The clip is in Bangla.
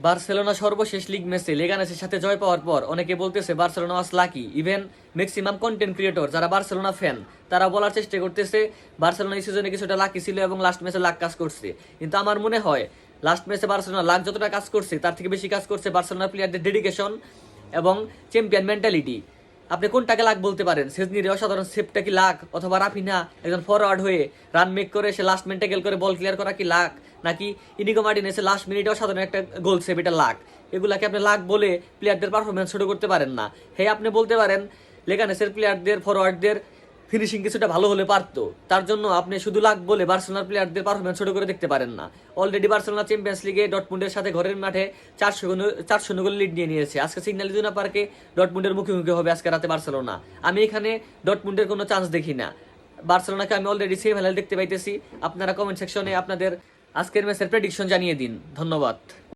বার্সেলোনা সর্বশেষ লিগ ম্যাচে লেগানেসের সাথে জয় পাওয়ার পর অনেকে বলতেছে বার্সেলোনা ওয়াজ lucky. Even maximum content creator যারা বার্সেলোনা ফ্যান তারা বলার চেষ্টা করতেছে বার্সেলোনা এই সিজনে কিছুটা লাকি ছিল এবং লাস্ট ম্যাচে লাক কাজ করছে। কিন্তু আমার মনে হয় লাস্ট ম্যাচে বার্সেলোনা লাক যতটা কাজ করছে তার থেকে বেশি কাজ করছে বার্সেলোনা প্লেয়ারদের ডেডিকেশন এবং চ্যাম্পিয়ন মেন্টালিটি। আপনি কোনটাকে লাক বলতে পারেন? সেজনির অসাধারণ সেভটা কি লাক, অথবা রাফিনা একজন ফরওয়ার্ড হয়ে রান মেক করে সে লাস্ট মিনিটে গেল করে বল ক্লিয়ার করা কি লাক, নাকি ইনিগো মার্টিনেসের লাস্ট মিনিটে অসাধারণ একটা গোল সেভ এটা লাক? এগুলাকে আপনি লাক বলে প্লেয়ারদের পারফরমেন্স ছোট করতে পারেন না। হ্যাঁ, আপনি বলতে পারেন লেগানেসের প্লেয়ারদের ফরওয়ার্ডদের ফিনিশিং কিছুটা ভালো হলে পারতো, তার জন্য আপনি শুধু লাক বলে বার্সেলোনার প্লেয়ারদের পারফরমেন্স ছোট করে দেখতে পারেন না। অলরেডি বার্সেলোনা চ্যাম্পিয়ন্স লিগে ডটমুন্ডের সাথে ঘরের মাঠে 4-0 গোল লিড নিয়ে নিয়েছে। আজকে সিগন্যাল ইদুনা পার্কে ডটমুন্ডের মুখোমুখি হবে আজকে রাতে বার্সেলোনা। আমি এখানে ডটমুন্ডের কোনো চান্স দেখি না। বার্সেলোনাকে আমি অলরেডি সেমিফাইনাল দেখতে পাইতেছি। আপনারা কমেন্ট সেকশনে আপনাদের আজকের ম্যাচের প্রেডিকশন জানিয়ে দিন। ধন্যবাদ।